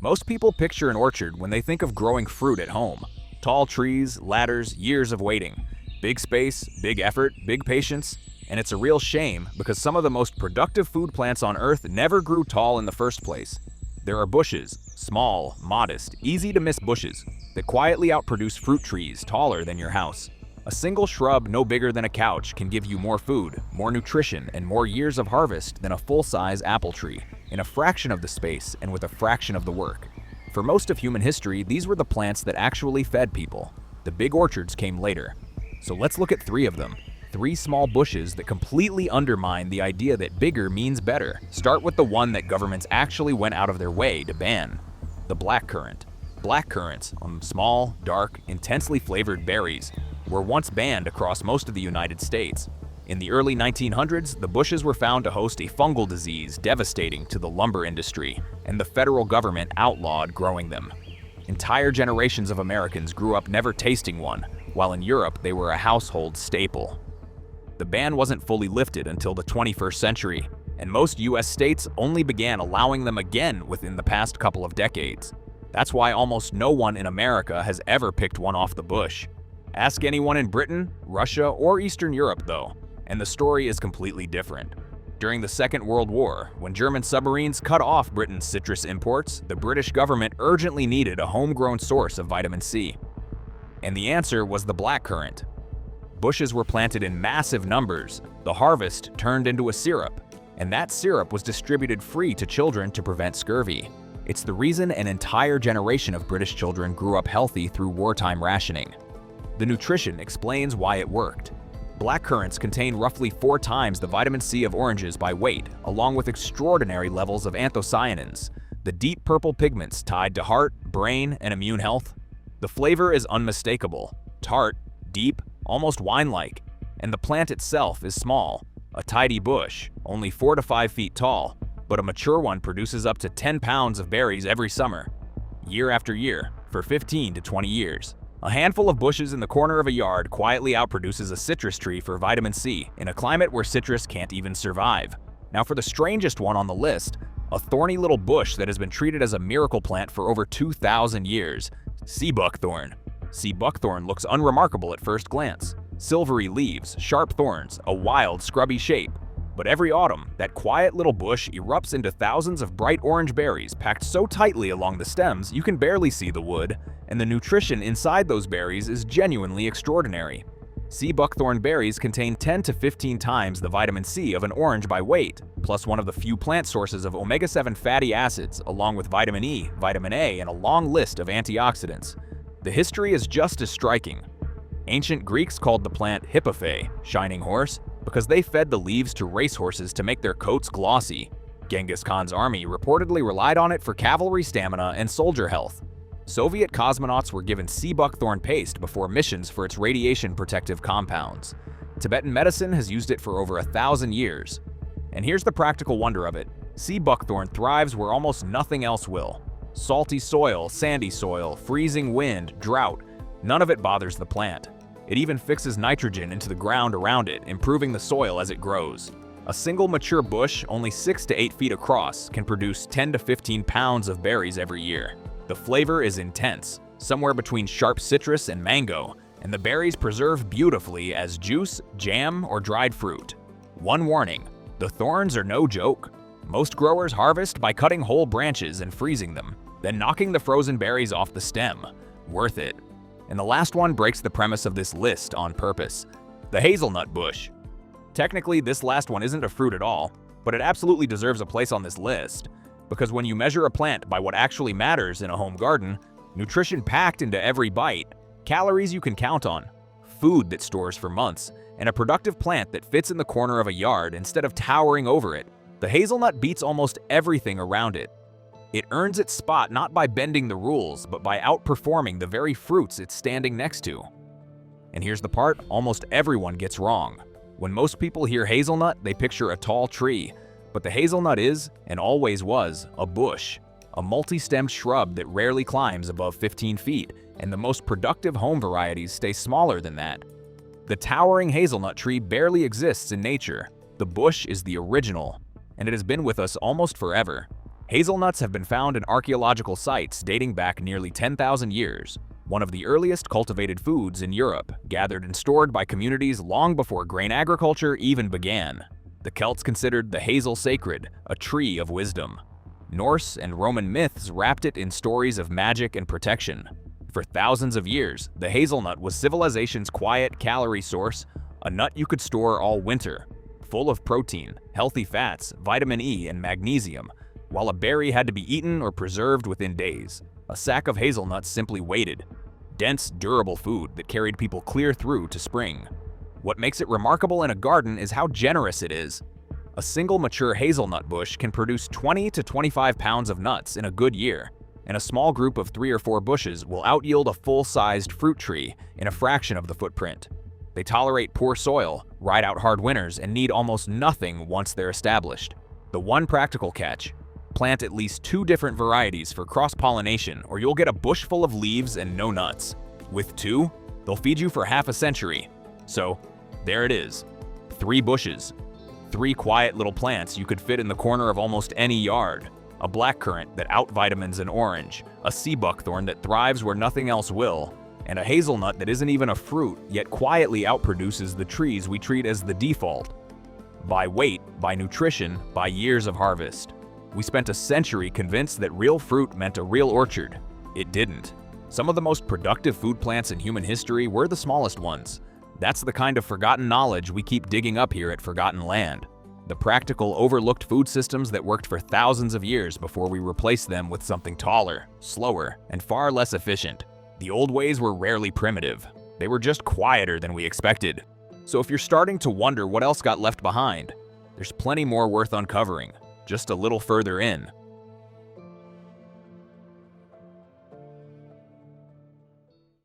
Most people picture an orchard when they think of growing fruit at home. Tall trees, ladders, years of waiting. Big space, big effort, big patience, and it's a real shame because some of the most productive food plants on Earth never grew tall in the first place. There are bushes, small, modest, easy-to-miss bushes, that quietly outproduce fruit trees taller than your house. A single shrub no bigger than a couch can give you more food, more nutrition, and more years of harvest than a full-size apple tree, in a fraction of the space and with a fraction of the work. For most of human history, these were the plants that actually fed people. The big orchards came later. So let's look at 3 of them. 3 small bushes that completely undermine the idea that bigger means better. Start with the one that governments actually went out of their way to ban. The blackcurrant. Blackcurrants, small, dark, intensely flavored berries, were once banned across most of the United States. In the early 1900s, the bushes were found to host a fungal disease devastating to the lumber industry, and the federal government outlawed growing them. Entire generations of Americans grew up never tasting one, while in Europe they were a household staple. The ban wasn't fully lifted until the 21st century, and most US states only began allowing them again within the past couple of decades. That's why almost no one in America has ever picked one off the bush. Ask anyone in Britain, Russia, or Eastern Europe, though, and the story is completely different. During the Second World War, when German submarines cut off Britain's citrus imports, the British government urgently needed a homegrown source of vitamin C. And the answer was the blackcurrant. Bushes were planted in massive numbers, the harvest turned into a syrup, and that syrup was distributed free to children to prevent scurvy. It's the reason an entire generation of British children grew up healthy through wartime rationing. The nutrition explains why it worked. Blackcurrants contain roughly 4 times the vitamin C of oranges by weight, along with extraordinary levels of anthocyanins, the deep purple pigments tied to heart, brain, and immune health. The flavor is unmistakable, tart, deep, almost wine-like, and the plant itself is small, a tidy bush, only 4 to 5 feet tall, but a mature one produces up to 10 pounds of berries every summer, year after year, for 15 to 20 years. A handful of bushes in the corner of a yard quietly outproduces a citrus tree for vitamin C in a climate where citrus can't even survive. Now for the strangest one on the list, a thorny little bush that has been treated as a miracle plant for over 2,000 years, sea buckthorn. Sea buckthorn looks unremarkable at first glance. Silvery leaves, sharp thorns, a wild, scrubby shape. But every autumn, that quiet little bush erupts into thousands of bright orange berries packed so tightly along the stems you can barely see the wood, and the nutrition inside those berries is genuinely extraordinary. Sea buckthorn berries contain 10 to 15 times the vitamin C of an orange by weight, plus one of the few plant sources of omega-7 fatty acids, along with vitamin E, vitamin A, and a long list of antioxidants. The history is just as striking. Ancient Greeks called the plant hippophae, shining horse, because they fed the leaves to racehorses to make their coats glossy. Genghis Khan's army reportedly relied on it for cavalry stamina and soldier health. Soviet cosmonauts were given sea buckthorn paste before missions for its radiation protective compounds. Tibetan medicine has used it for over 1,000 years. And here's the practical wonder of it. Sea buckthorn thrives where almost nothing else will. Salty soil, sandy soil, freezing wind, drought, none of it bothers the plant. It even fixes nitrogen into the ground around it, improving the soil as it grows. A single mature bush, only 6 to 8 feet across, can produce 10 to 15 pounds of berries every year. The flavor is intense, somewhere between sharp citrus and mango, and the berries preserve beautifully as juice, jam, or dried fruit. One warning, the thorns are no joke. Most growers harvest by cutting whole branches and freezing them, then knocking the frozen berries off the stem. Worth it. And the last one breaks the premise of this list on purpose. The hazelnut bush. Technically, this last one isn't a fruit at all, but it absolutely deserves a place on this list. Because when you measure a plant by what actually matters in a home garden, nutrition packed into every bite, calories you can count on, food that stores for months, and a productive plant that fits in the corner of a yard instead of towering over it, the hazelnut beats almost everything around it. It earns its spot not by bending the rules, but by outperforming the very fruits it's standing next to. And here's the part almost everyone gets wrong. When most people hear hazelnut, they picture a tall tree, but the hazelnut is, and always was, a bush, a multi-stemmed shrub that rarely climbs above 15 feet, and the most productive home varieties stay smaller than that. The towering hazelnut tree barely exists in nature. The bush is the original, and it has been with us almost forever. Hazelnuts have been found in archaeological sites dating back nearly 10,000 years, one of the earliest cultivated foods in Europe, gathered and stored by communities long before grain agriculture even began. The Celts considered the hazel sacred, a tree of wisdom. Norse and Roman myths wrapped it in stories of magic and protection. For thousands of years, the hazelnut was civilization's quiet calorie source, a nut you could store all winter, full of protein, healthy fats, vitamin E, and magnesium, while a berry had to be eaten or preserved within days. A sack of hazelnuts simply waited. Dense, durable food that carried people clear through to spring. What makes it remarkable in a garden is how generous it is. A single mature hazelnut bush can produce 20 to 25 pounds of nuts in a good year, and a small group of 3 or 4 bushes will out-yield a full-sized fruit tree in a fraction of the footprint. They tolerate poor soil, ride out hard winters, and need almost nothing once they're established. The one practical catch: plant at least 2 different varieties for cross-pollination, or you'll get a bush full of leaves and no nuts. With 2, they'll feed you for half a century. So, there it is. 3 bushes. 3 quiet little plants you could fit in the corner of almost any yard. A blackcurrant that out-vitamins an orange, a sea buckthorn that thrives where nothing else will, and a hazelnut that isn't even a fruit, yet quietly outproduces the trees we treat as the default. By weight, by nutrition, by years of harvest. We spent a century convinced that real fruit meant a real orchard. It didn't. Some of the most productive food plants in human history were the smallest ones. That's the kind of forgotten knowledge we keep digging up here at Forgotten Land. The practical, overlooked food systems that worked for thousands of years before we replaced them with something taller, slower, and far less efficient. The old ways were rarely primitive. They were just quieter than we expected. So if you're starting to wonder what else got left behind, there's plenty more worth uncovering, just a little further in.